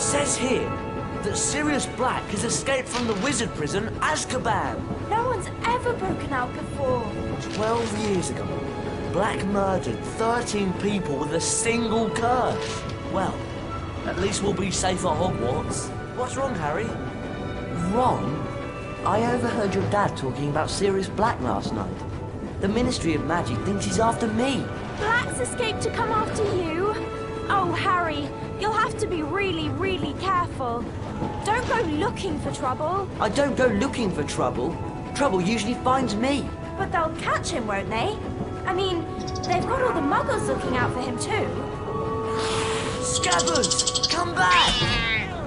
says here that Sirius Black has escaped from the wizard prison Azkaban. No one's ever broken out before. 12 years ago, Black murdered 13 people with a single curse. Well, at least we'll be safe at Hogwarts. What's wrong, Harry? Ron, I overheard your dad talking about Sirius Black last night. The Ministry of Magic thinks he's after me. Black's escaped to come after you? Oh, Harry, you'll have to be really, really careful. Don't go looking for trouble. I don't go looking for trouble. Trouble usually finds me. But they'll catch him, won't they? I mean, they've got all the muggles looking out for him too. Scabbers, come back!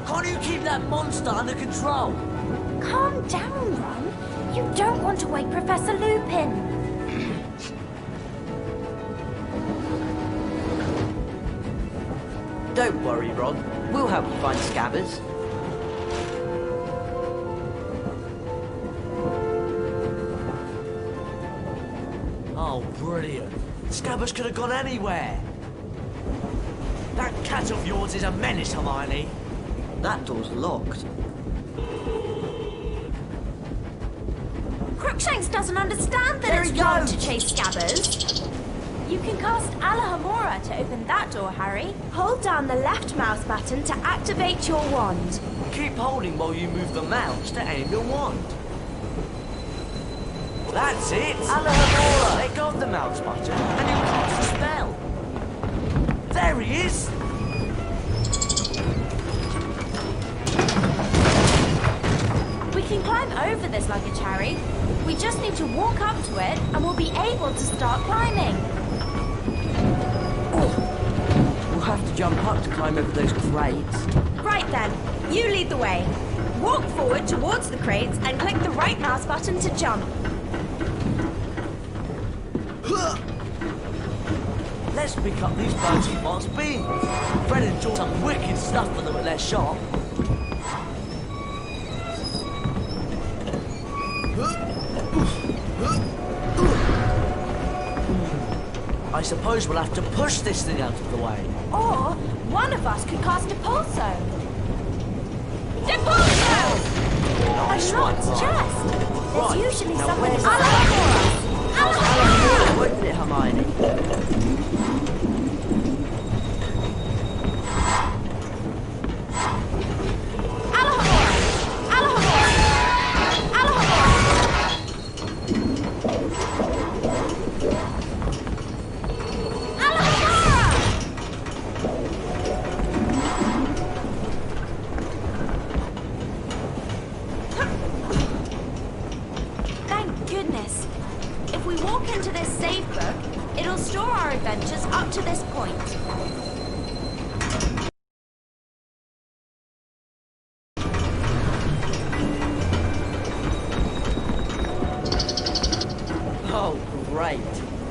Can't you keep that monster under control? Calm down, Ron. You don't want to wake Professor Lupin. Don't worry, Ron. We'll help you find Scabbers. Oh, brilliant. Scabbers could have gone anywhere. That cat of yours is a menace, Hermione. That door's locked. Crookshanks doesn't understand that There it's he wrong goes. to chase Scabbers. You can cast Alohomora to open that door, Harry. Hold down the left mouse button to activate your wand. Keep holding while you move the mouse to aim your wand. That's it! Alohomora! Let go of the mouse button and you cast a spell. There he is! We can climb over this luggage, Harry. We just need to walk up to it and we'll be able to start climbing. We'll have to jump up to climb over those crates. Right then, you lead the way. Walk forward towards the crates and click the right mouse button to jump. Let's pick up these Bertie Bott's beans. Fred enjoyed some wicked stuff for them at their shop. I suppose we'll have to push this thing out of the way. Or one of us could cast a pulso. Depulso! Nice A locked one, chest. There's Right, usually now someone in where's Alohomora! Alohomora! Open it, Hermione. Thank goodness. If we walk into this save book, it'll store our adventures up to this point. Oh, great.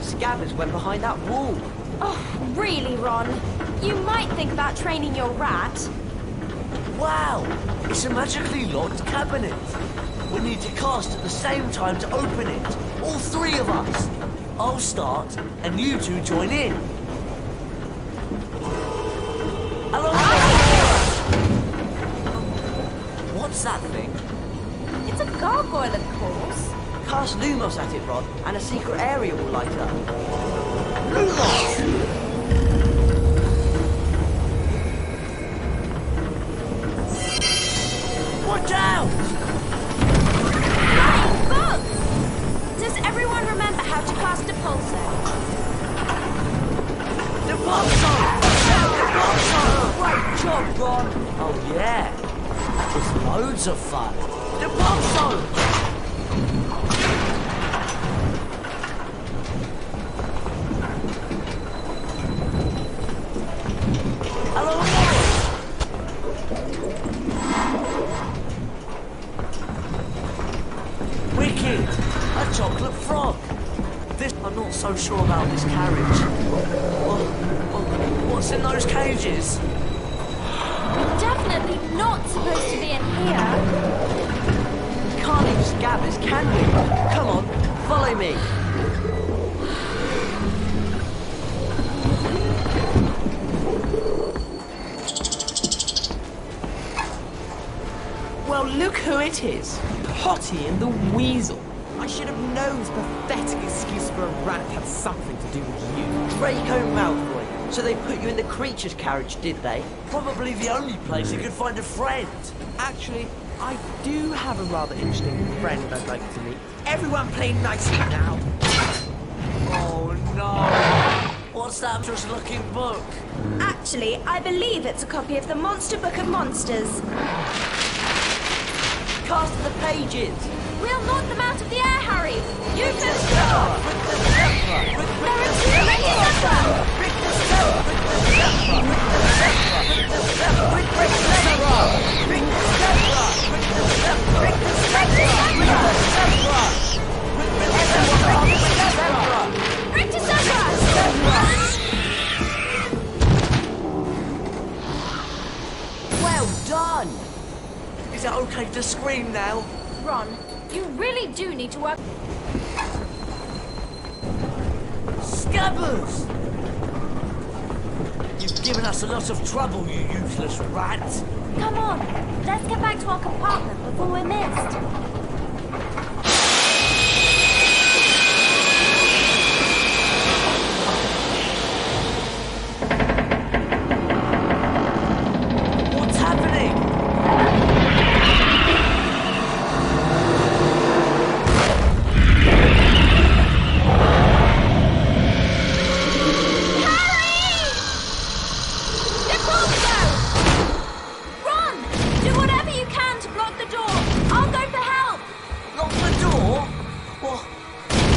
Scabbers went behind that wall. Oh, really, Ron? You might think about training your rat. Wow! It's a magically locked cabinet. We need to cast at the same time to open it. All three of us. I'll start, and you two join in. Hello. What's that thing? It's a gargoyle, of course. Cast Lumos at it, Ron, and a secret area will light up. Lumos! Watch out! Flying bugs! Does everyone remember how to cast a pulsar? The pulsar! The pulsar! Great job, Ron! Oh yeah, that was loads of fun. The pulsar! Hello, Wicked! A chocolate frog! I'm not so sure about this carriage. What's in those cages? We're definitely not supposed to be in here. We can't leave Scabbers, can we? Come on, follow me. Well, look who it is. Potty and the Weasel. I should have known this pathetic excuse for a rat had something to do with you. Draco Malfoy. So they put you in the creature's carriage, did they? Probably the only place he could find a friend. Actually, I do have a rather interesting friend I'd like to meet. Everyone play nicely now. Oh no! What's that just looking book? Actually, I believe it's a copy of the Monster Book of Monsters. Cast the pages. We'll knock them out of the air, Harry! You can stop! There are too many of them! Well done! Is it okay to scream now? Ron, you really do need to work... Scabbers! You've given us a lot of trouble, you useless rat. Come on, let's get back to our compartment before we're missed. What's happening?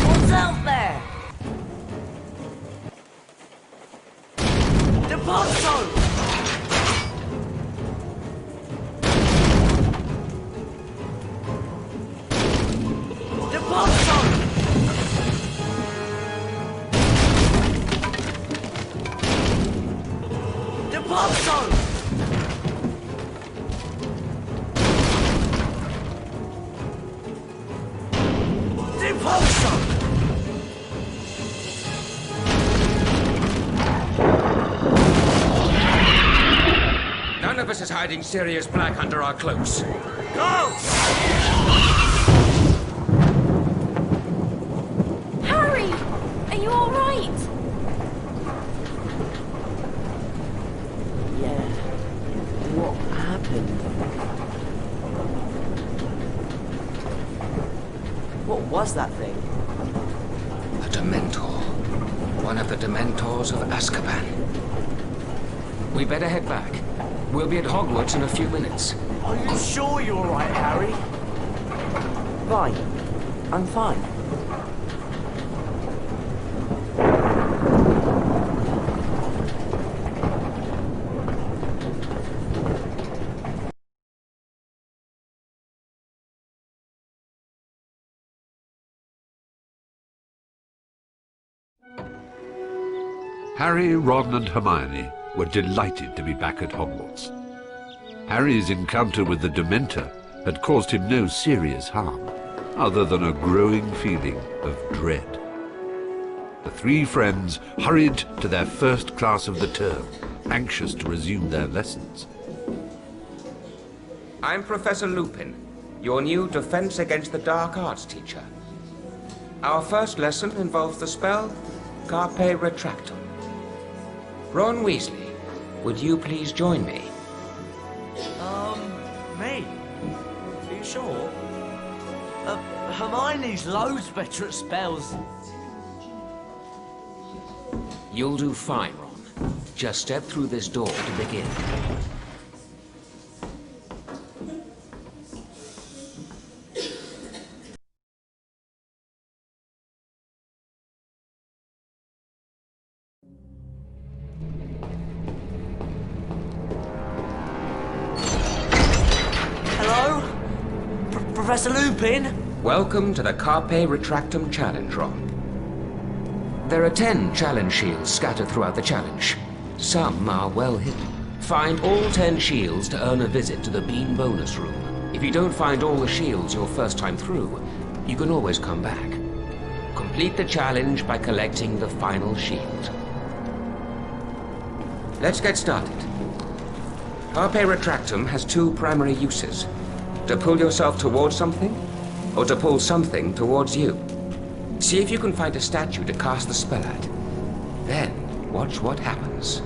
What's out there? Deponto! Deponto! Deponto! Deponto! None of us is hiding Sirius Black under our cloaks. Go! Harry! Are you all right? Yeah. What happened? What was that thing? A Dementor. One of the Dementors of Azkaban. We better head back. We'll be at Hogwarts in a few minutes. Are you sure you're all right, Harry? Fine. I'm fine. Harry, Ron and Hermione were delighted to be back at Hogwarts. Harry's encounter with the Dementor had caused him no serious harm, other than a growing feeling of dread. The three friends hurried to their first class of the term, anxious to resume their lessons. I'm Professor Lupin, your new Defense Against the Dark Arts teacher. Our first lesson involves the spell Carpe Retractum. Ron Weasley, would you please join me? Me? Are you sure? Hermione's loads better at spells. You'll do fine, Ron. Just step through this door to begin. Hello? Professor Lupin? Welcome to the Carpe Retractum Challenge, Ron. There are 10 challenge shields scattered throughout the challenge. Some are well hidden. Find all 10 shields to earn a visit to the Bean bonus room. If you don't find all the shields your first time through, you can always come back. Complete the challenge by collecting the final shield. Let's get started. Carpe Retractum has 2 primary uses. To pull yourself towards something, or to pull something towards you? See if you can find a statue to cast the spell at. Then, watch what happens.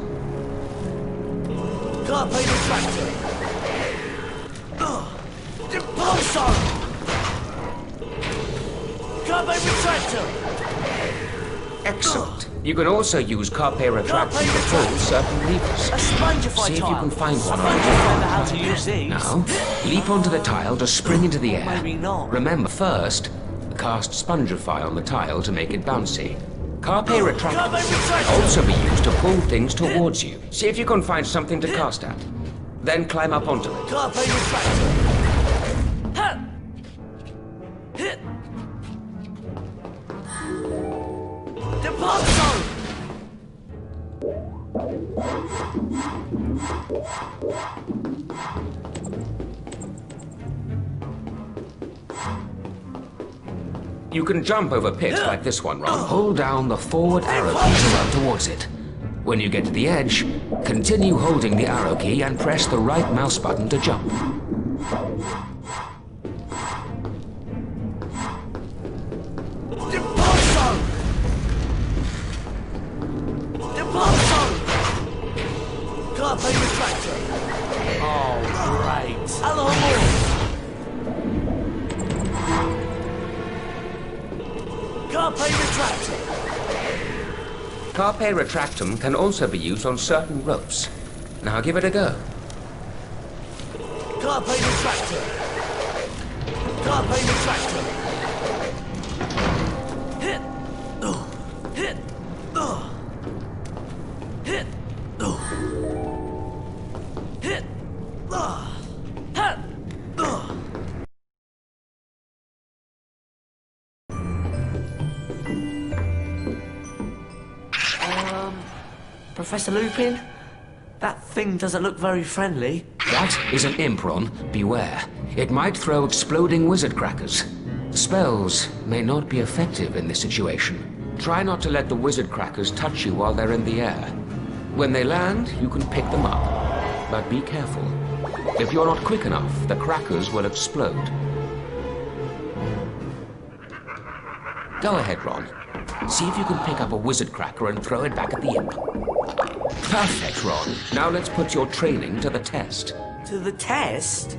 Carpe retractor. Impulso. Carpe retractor. Excellent. You can also use Carpe Retractum to pull certain levers. A spongify See if you tile. can find one. Spongify how to use these. Now, leap onto the tile to spring into the air. Maybe not. Remember, first, cast Spongify on the tile to make it bouncy. Carpe Retractum Carpe can retractum. also be used to pull things towards you. See if you can find something to cast at. Then climb up onto it. Carpe retractor. Ha! Hit. Depart zone. You can jump over pits like this one, Ron. Hold down the forward arrow key to run towards it. When you get to the edge, continue holding the arrow key and press the right mouse button to jump. Depart zone. Depart zone. Carpe retractor. Oh, great. Alamo. Carpe retractor. Carpe Retractum can also be used on certain ropes. Now give it a go. Carpe retractor. Carpe retractor. Hit. Hit. Hit. Hit. Ha. Professor Lupin? That thing doesn't look very friendly. That is an imp, Ron. Beware. It might throw exploding wizard crackers. Spells may not be effective in this situation. Try not to let the wizard crackers touch you while they're in the air. When they land, you can pick them up. But be careful. If you're not quick enough, the crackers will explode. Go ahead, Ron. See if you can pick up a wizard cracker and throw it back at the imp. Perfect, Ron. Now let's put your training to the test. To the test?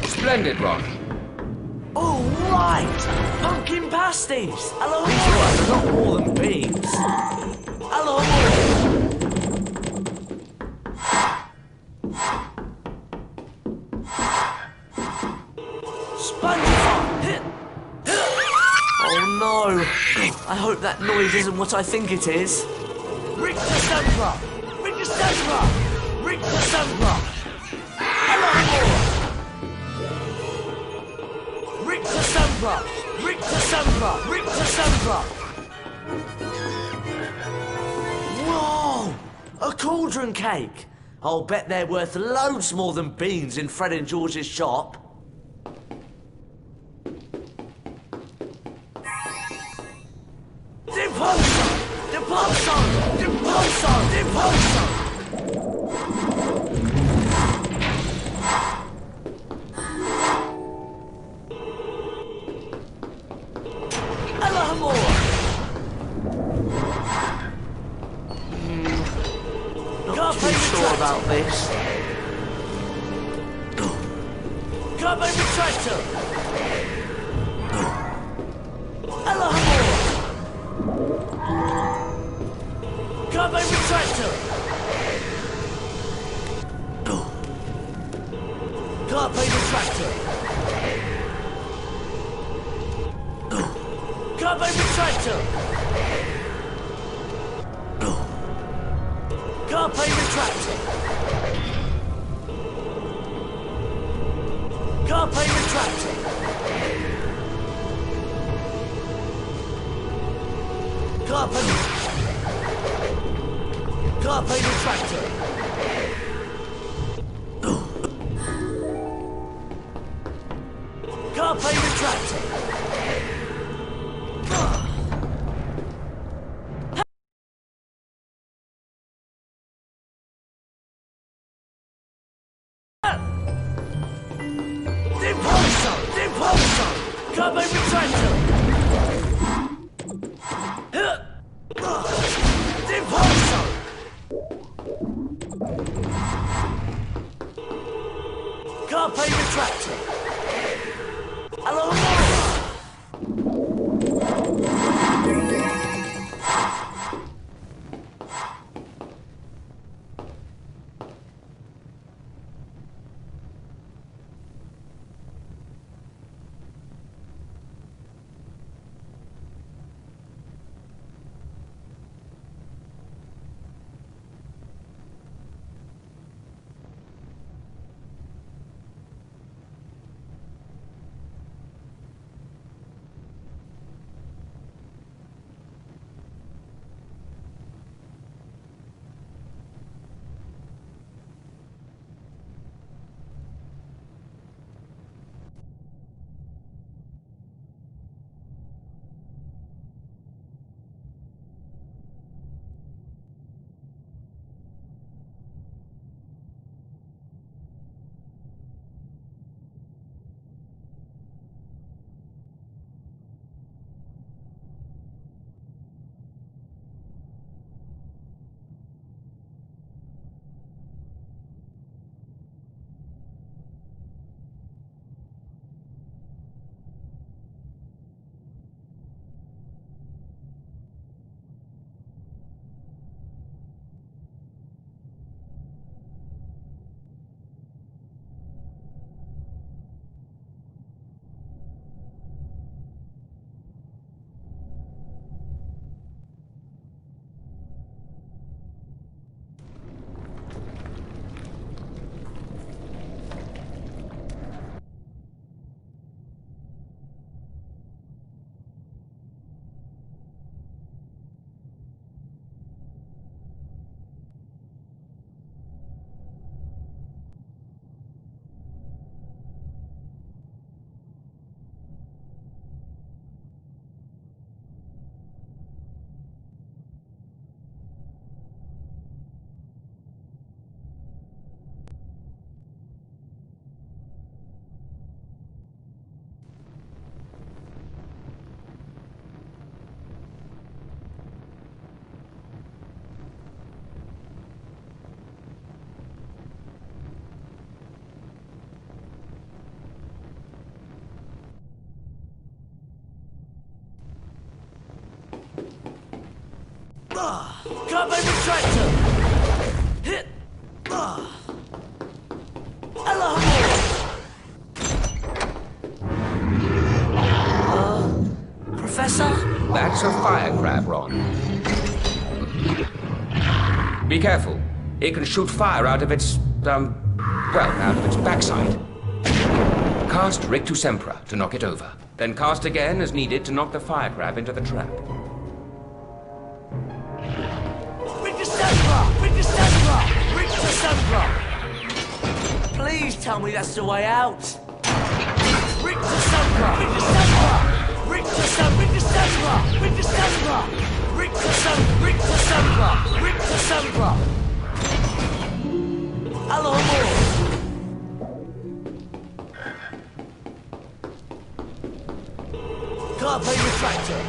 Splendid, Ron. Oh, right! Pumpkin pasties! Hello, more! Not more than beans. Hello, more! Spongify! Hit! Oh no! I hope that noise isn't what I think it is. Rick the Stamper! Rick the Stamper! Rick the Stamper! Hello, more! Rick the Stamper! Rick the Stamper! Rick the Stamper! Whoa! A cauldron cake! I'll bet they're worth loads more than beans in Fred and George's shop. Depulso! Depulso! Depulso! Depulso! Not too sure about this. Carpe retractor! Alamo! Carpe retractor! Carpe retractor! Carpe retractor! Carpe retractor! Carpe retractor! Carpe... Carpe retractor! Carpe retractor! Impulso! Impulso! Carpe retracto! Impulso! Carpe retracto! Allora! Carpe retracto! Hit! Professor? That's a fire crab, Ron. Be careful. It can shoot fire out of its, well, out of its backside. Cast Rictu Sempra to knock it over. Then cast again as needed to knock the fire crab into the trap. Please tell me that's the way out. Rictus Sempra! Rictus Sempra! Rictus Sempra! Rictus Sempra! Rictus Sempra! Rictus Sempra! Rictus Sempra! Alamo! Carpe retractor!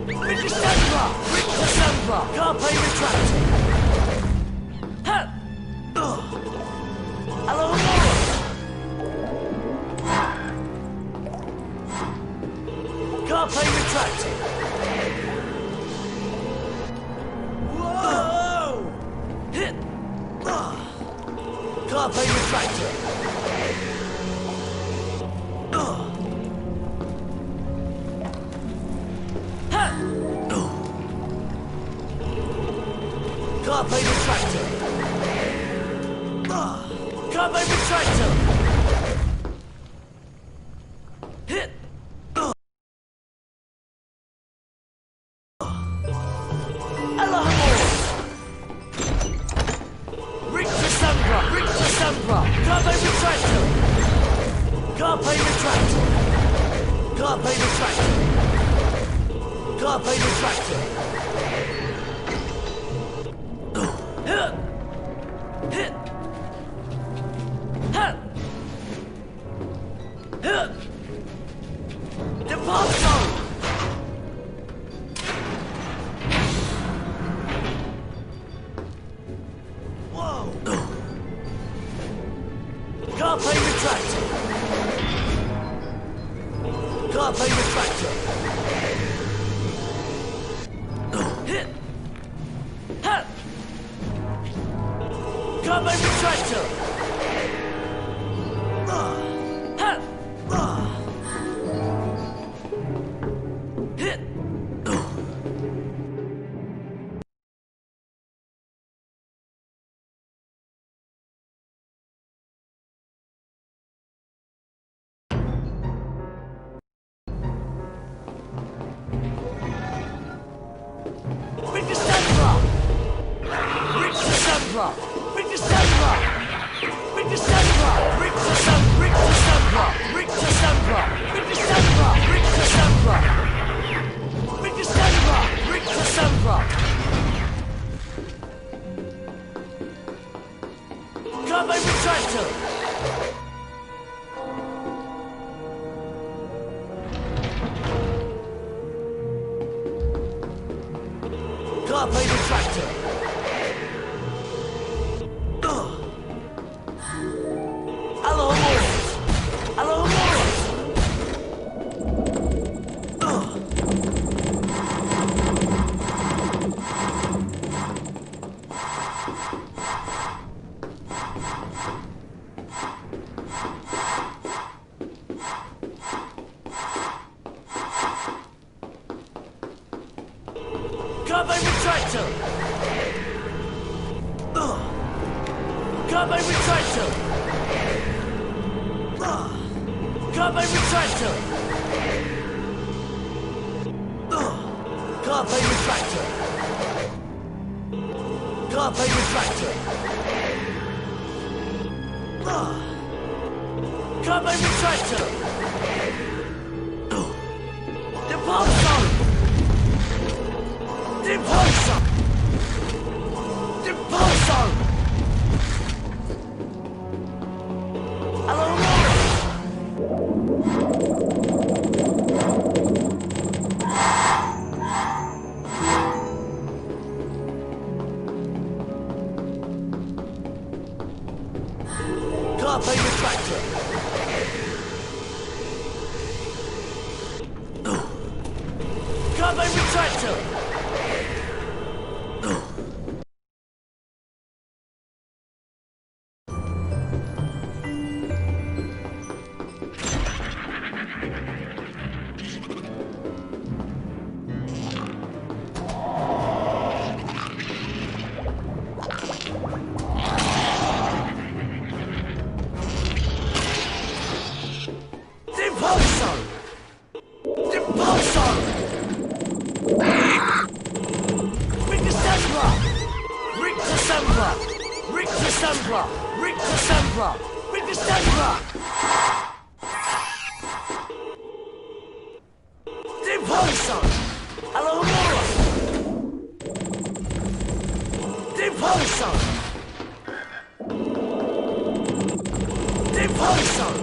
Rictus Sempra! Rictus Sempra! Carpe retractor! Alamo! Carpe retractor! Whoa! Hit! Carpe retractor! Carpe retractor! Carpe retractor! Hit! Alamo! Rictus Sempra! Rictus Sempra! Carpe retractor! Carpe retractor! Carpe retractor! Carpe Carpe retractor. Depart zone. Whoa. Carpe retractor. Carpe retractor. Hit. Ha. Carpe retractor. Ha. Hit. Bring the Sandra! Bring the Sandra! Bring the Sandra! Bring the Sandra! Bring the Sandra! Bring the Sandra! Bring the Sandra! Bring the Sandra! Bring the Sandra! Bring the Sandra! Bring the Sandra! Carpe retractor! Carpe retractor! Alohomoros! Alohomoros! Carpe retractor! Carpe retractor! Carpe retractor! Carpe retractor! Carpe retractor! Carpe retractor! Depart zone! Depulsar! Depulsar! Alarmora! Carpe retractor! Carpe retractor! Depulsar! Depulsar! Rictusembra! Rictusembra! Rictusembra! Rictusembra! Rictusembra! Depulsar! Alohomora! Depulsar! Depulsar!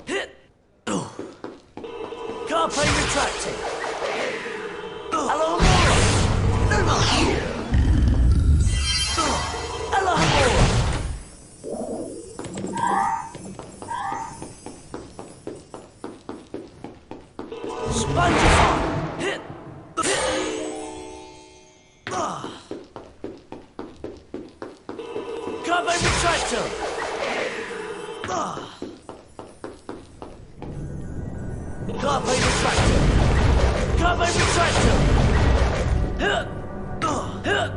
Hit! Carpe retracting! Alohomora! Numa! Alohomora! Spongify! Hit! Carpe retractor! Carpe retractor! Carpe retractor! Hit! Hit!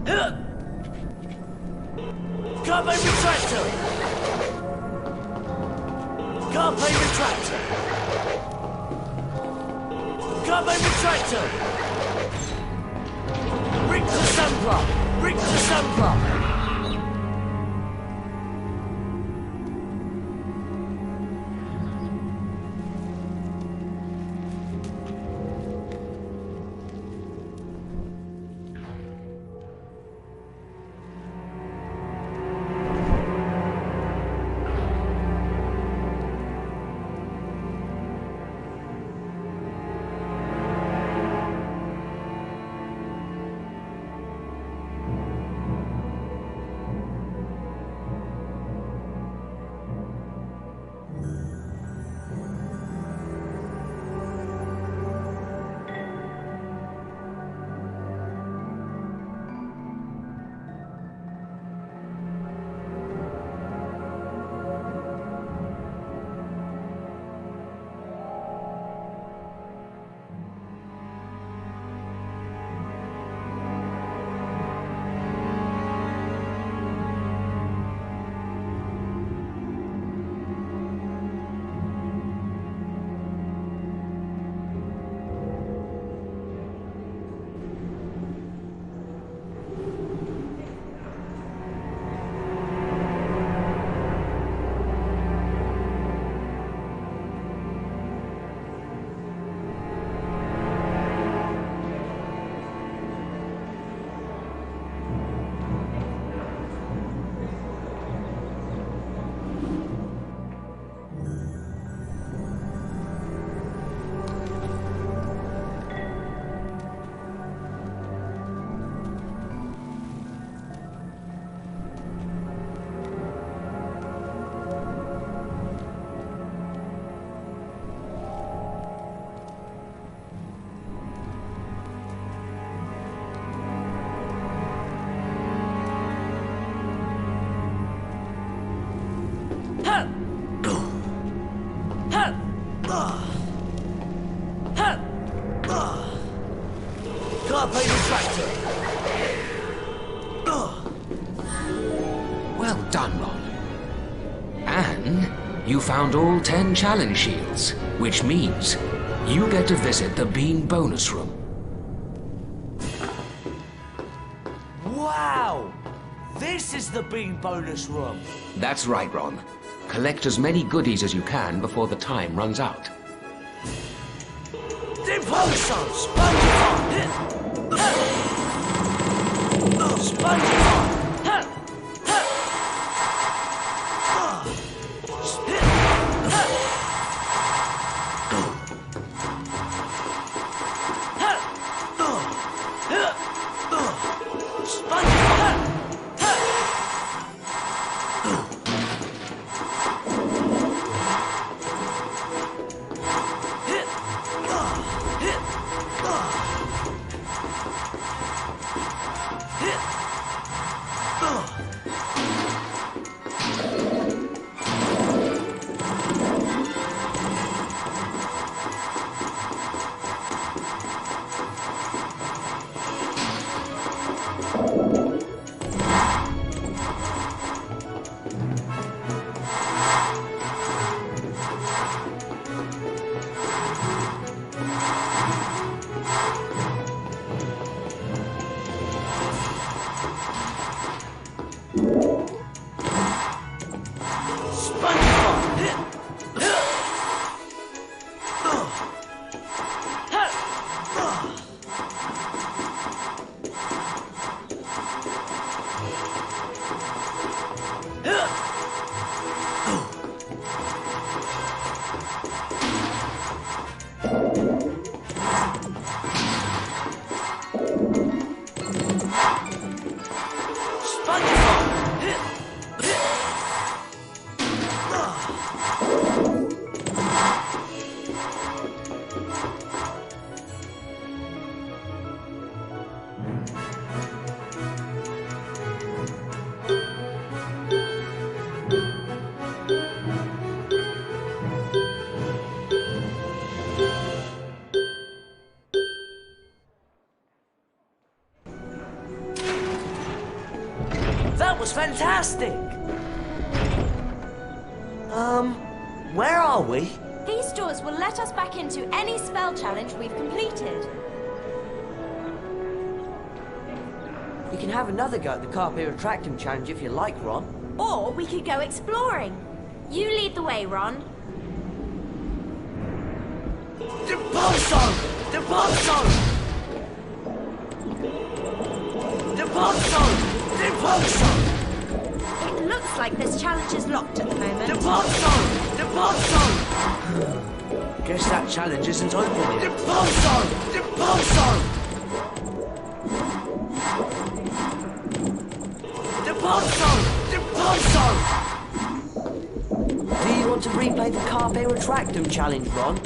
Hit! Carpe retractor! Carpe retractor! Carpe retractor! Rictusembra! Rictusembra! carpe retractor. Well done, Ron. And you found all 10 challenge shields, which means you get to visit the Bean bonus room. Wow! This is the Bean bonus room. That's right, Ron. Collect as many goodies as you can before the time runs out. Impulso! Spongify! Spongify! That was fantastic! Where are we? These doors will let us back into any spell challenge we've completed. You can have another go at the carpe retractum challenge if you like, Ron. Or we could go exploring. You lead the way, Ron. Impulso! Impulso! Impulso! Impulso! It looks like this challenge is locked at the moment. Impulso! Impulso! Guess that challenge isn't open yet. Impulso! Impulso! Impulso! Impulso! Do you want to replay the carpe retractum challenge, Ron?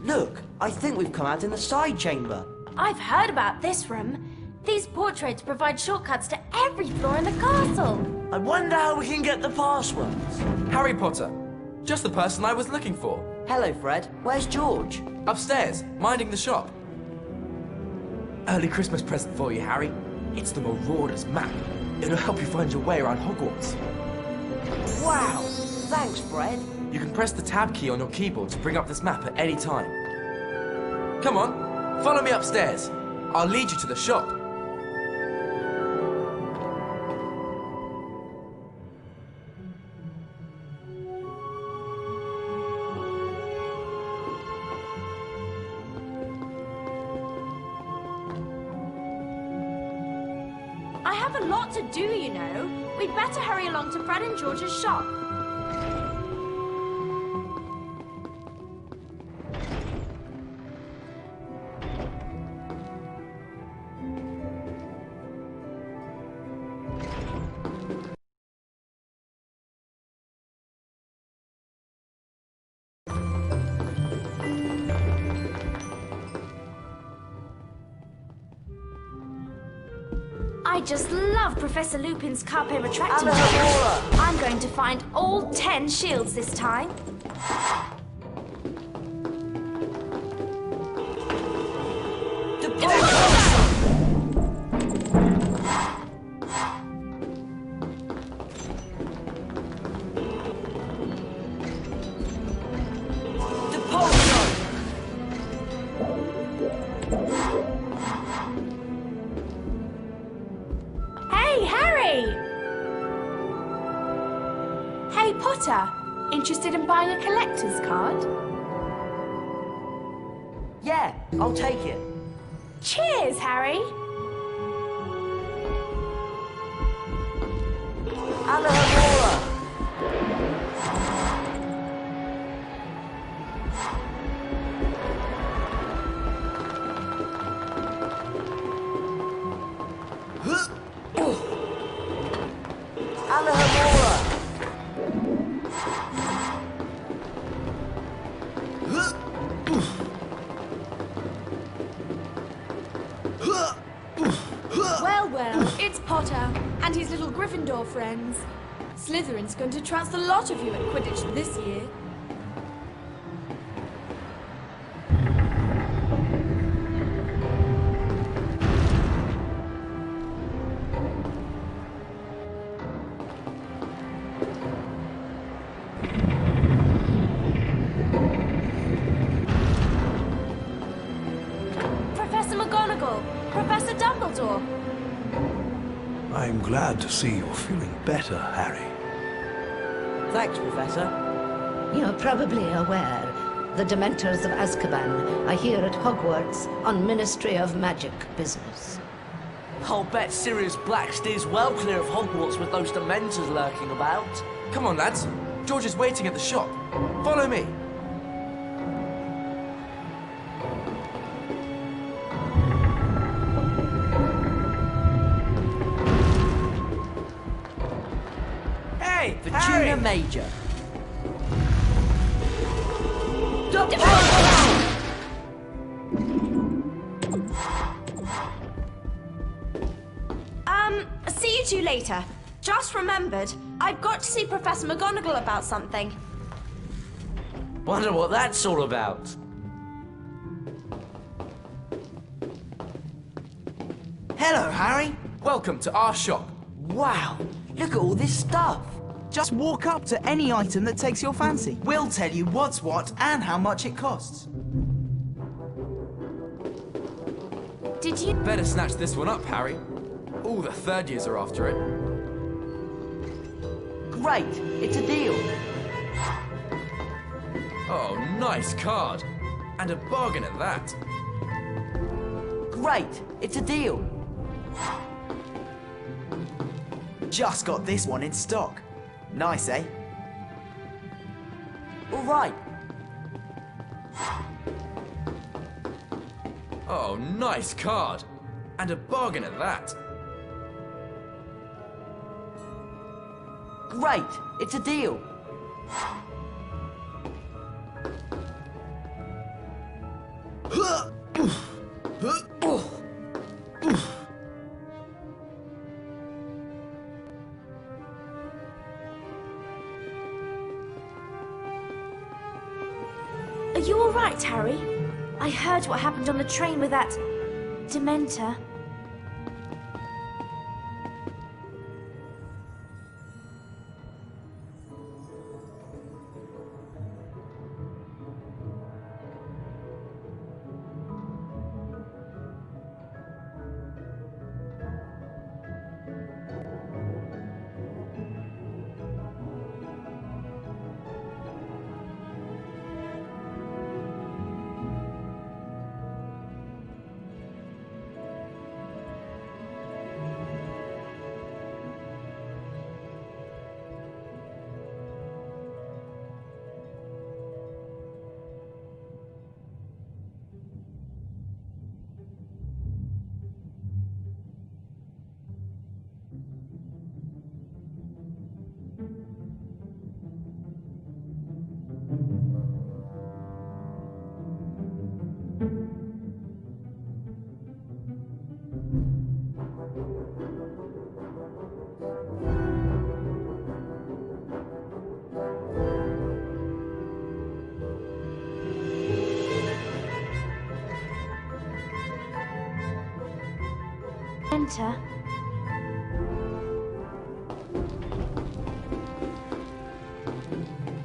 Look, I think we've come out in the side chamber. I've heard about this room. These portraits provide shortcuts to every floor in the castle. I wonder how we can get the passwords. Harry Potter. Just the person I was looking for. Hello, Fred. Where's George? Upstairs, minding the shop. Early Christmas present for you, Harry. It's the Marauders map. It'll help you find your way around Hogwarts. Wow! Thanks, Fred. You can press the tab key on your keyboard to bring up this map at any time. Come on, follow me upstairs. I'll lead you to the shop. I have a lot to do, you know. We'd better hurry along to Fred and George's shop. I just love Professor Lupin's carpe retractum. Aurora! I'm going to find all 10 shields this time. Hey, Harry! Hey, Potter. Interested in buying a collector's card? Yeah, I'll take it. Cheers, Harry! Aurora! Aurora! Well, it's Potter and his little Gryffindor friends. Slytherin's going to trounce the lot of you at Quidditch this year. Professor McGonagall, Professor Dumbledore. I'm glad to see you're feeling better, Harry. Thanks, Professor. You're probably aware the Dementors of Azkaban are here at Hogwarts on Ministry of Magic business. I'll bet Sirius Black steers well clear of Hogwarts with those Dementors lurking about. Come on, lads. George is waiting at the shop. Follow me. Hey, For Harry! Junior Major. See you two later. Just remembered, I've got to see Professor McGonagall about something. Wonder what that's all about. Hello, Harry. Welcome to our shop. Wow, look at all this stuff. Just walk up to any item that takes your fancy. We'll tell you what's what and how much it costs. Did you... Better snatch this one up, Harry. All the third years are after it. Great, it's a deal. Oh, nice card. And a bargain at that. Great, it's a deal. Just got this one in stock. Nice, eh? All right. Oh, nice card. And a bargain at that. Great, it's a deal. Are you all right, Harry? I heard what happened on the train with that... Dementor. Enter.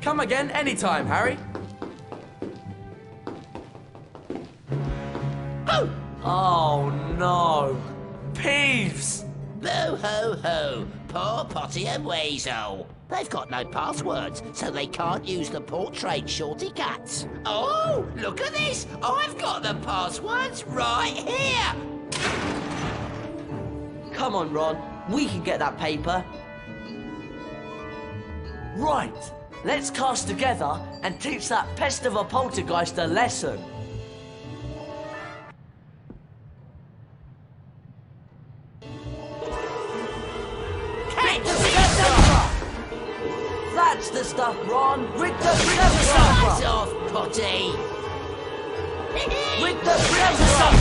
Come again anytime, Harry. Oh no! Peeves! Boo hoo hoo! Poor Potty and Weasel. They've got no passwords, so they can't use the portrait shorty cuts. Oh, look at this! I've got the passwords right here! Come on, Ron. We can get that paper. Right, let's cast together and teach that pest of a poltergeist a lesson. That's the stuff, Ron! Rid the Eyes off, Potty! Rid the stuff!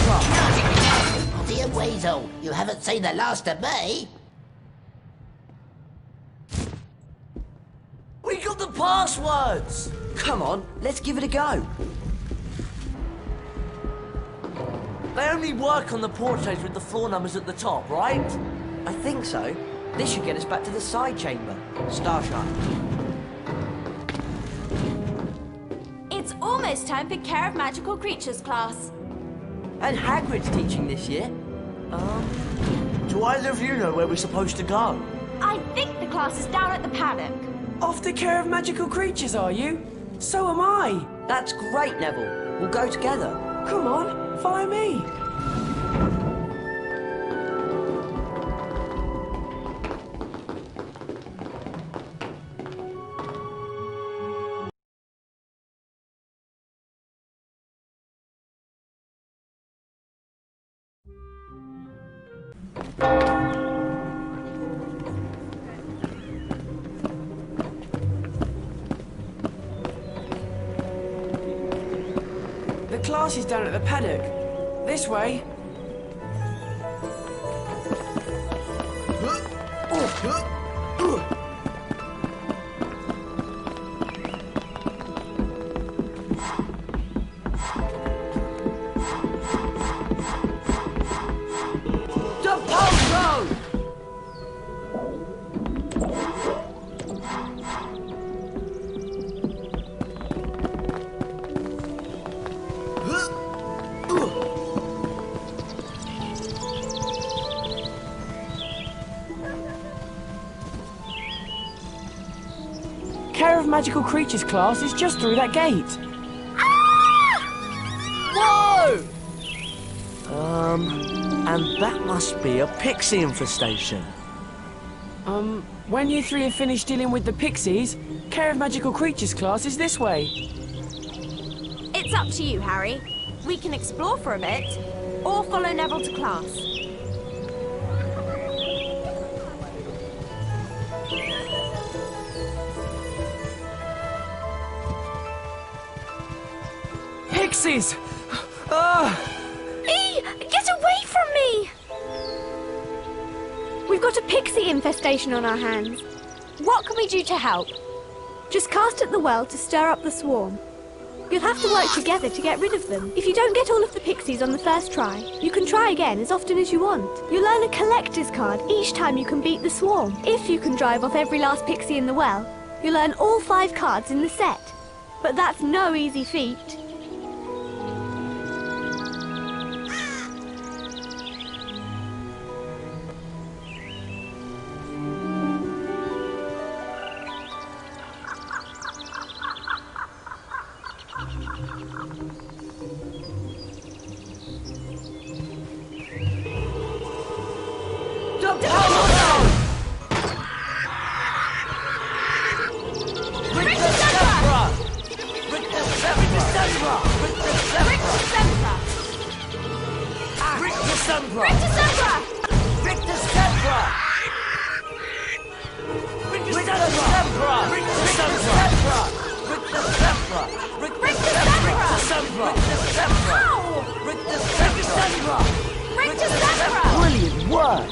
Potty and Weasel, you haven't seen the last of me! We got the passwords! Come on, let's give it a go. They only work on the portraits with the floor numbers at the top, right? I think so. This should get us back to the side chamber. Starshine. It's almost time for Care of Magical Creatures class. And Hagrid's teaching this year. Do either of you know where we're supposed to go? I think the class is down at the paddock. Off to Care of Magical Creatures, are you? So am I. That's great, Neville. We'll go together. Come on, follow me. The class is down at the paddock. This way. Care of Magical Creatures class is just through that gate. Whoa! And that must be a pixie infestation. When you three have finished dealing with the pixies, Care of Magical Creatures class is this way. It's up to you, Harry. We can explore for a bit, or follow Neville to class. Pixies! Ah! Get away from me! We've got a pixie infestation on our hands. What can we do to help? Just cast at the well to stir up the swarm. You'll have to work together to get rid of them. If you don't get all of the pixies on the first try, you can try again as often as you want. You'll earn a collector's card each time you can beat the swarm. If you can drive off every last pixie in the well, you'll earn all 5 cards in the set. But that's no easy feat. Brilliant work!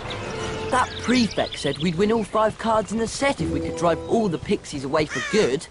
That prefect said we'd win all 5 cards in the set if we could drive all the pixies away for good.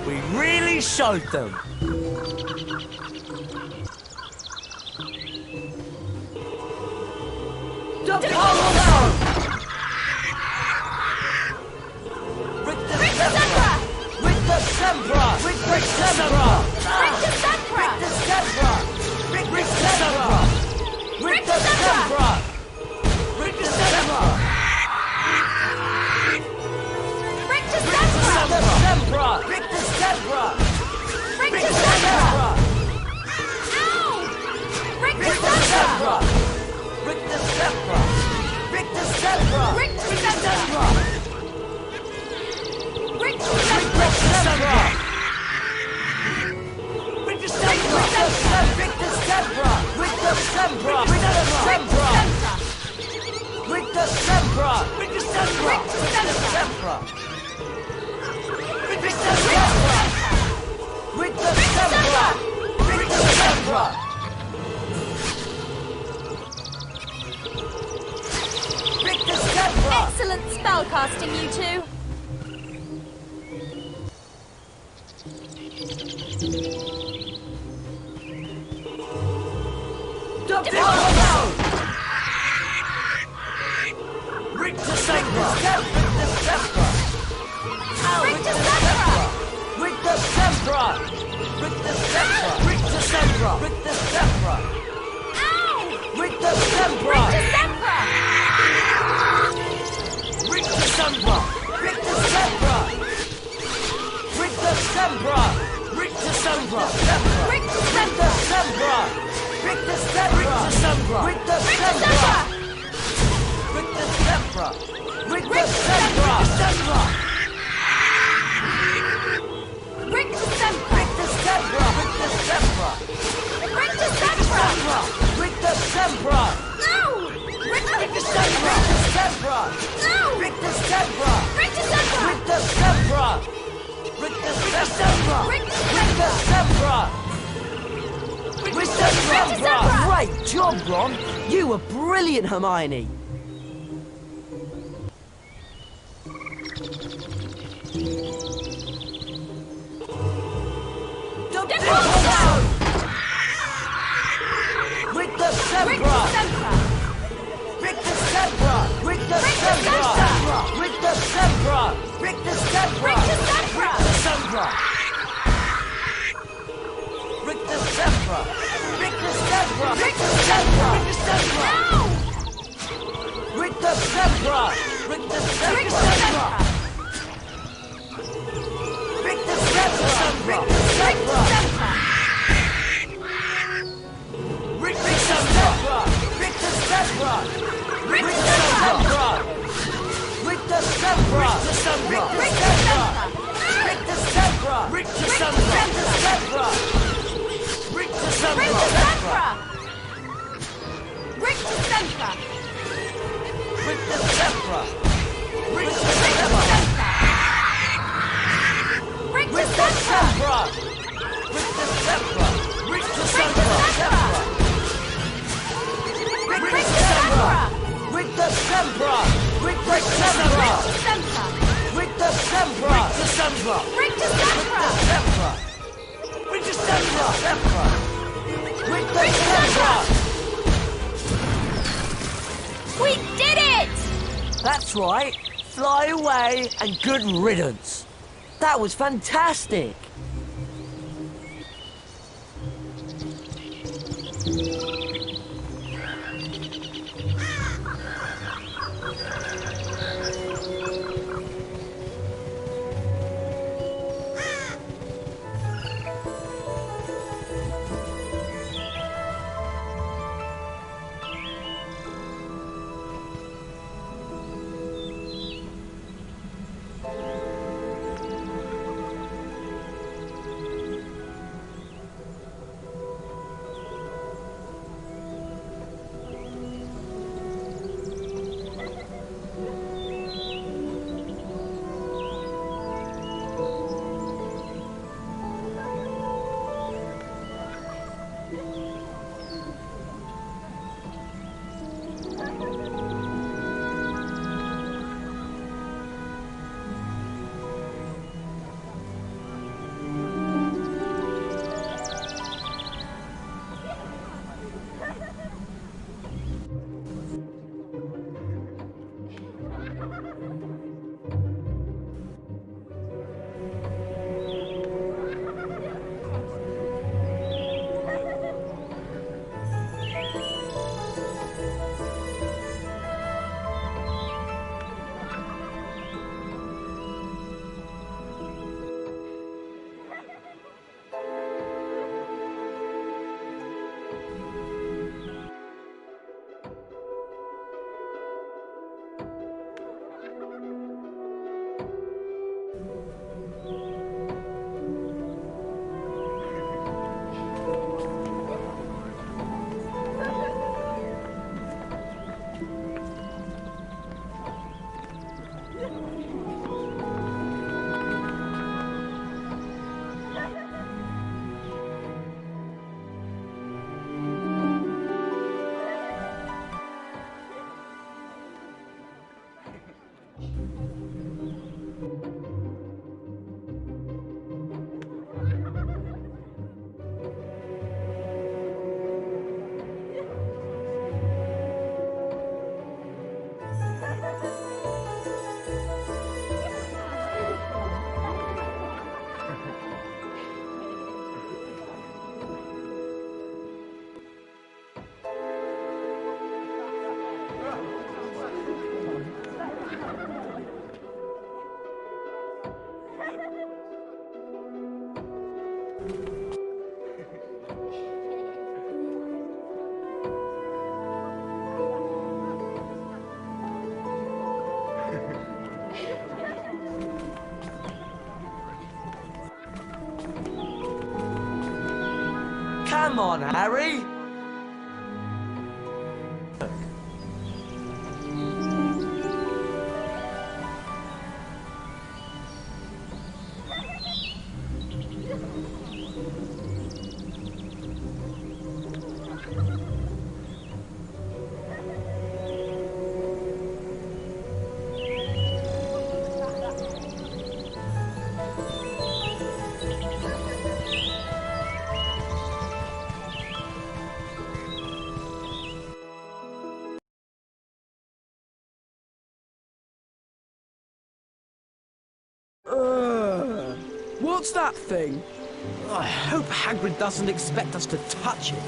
We really showed them. Excellent spellcasting, you two. Great job, Ron! You were brilliant, Hermione! We did it! That's right. Fly away and good riddance. That was fantastic. Come on, Harry! What's that thing? I hope Hagrid doesn't expect us to touch it.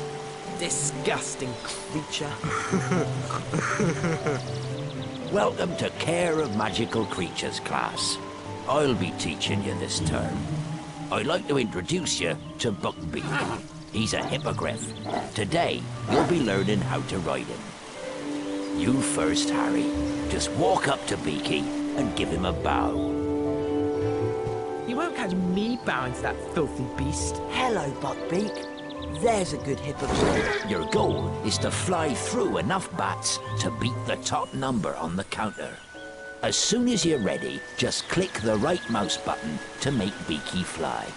Disgusting creature. Welcome to Care of Magical Creatures class. I'll be teaching you this term. I'd like to introduce you to Buckbeak. He's a hippogriff. Today, you'll be learning how to ride him. You first, Harry. Just walk up to Beaky and give him a bow. You won't catch me bowing to that filthy beast. Hello, Buckbeak. There's a good hippogriff. Your goal is to fly through enough bats to beat the top number on the counter. As soon as you're ready, just click the right mouse button to make Beaky fly.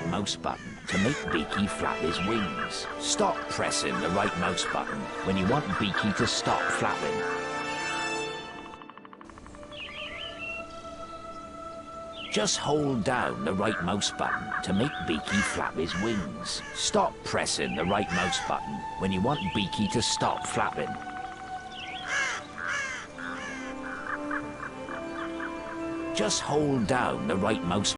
Mouse button to make Beaky flap his wings. Stop pressing the right mouse button when you want Beaky to stop flapping. Just hold down the right mouse button to make Beaky flap his wings. Stop pressing the right mouse button when you want Beaky to stop flapping. Just hold down the right mouse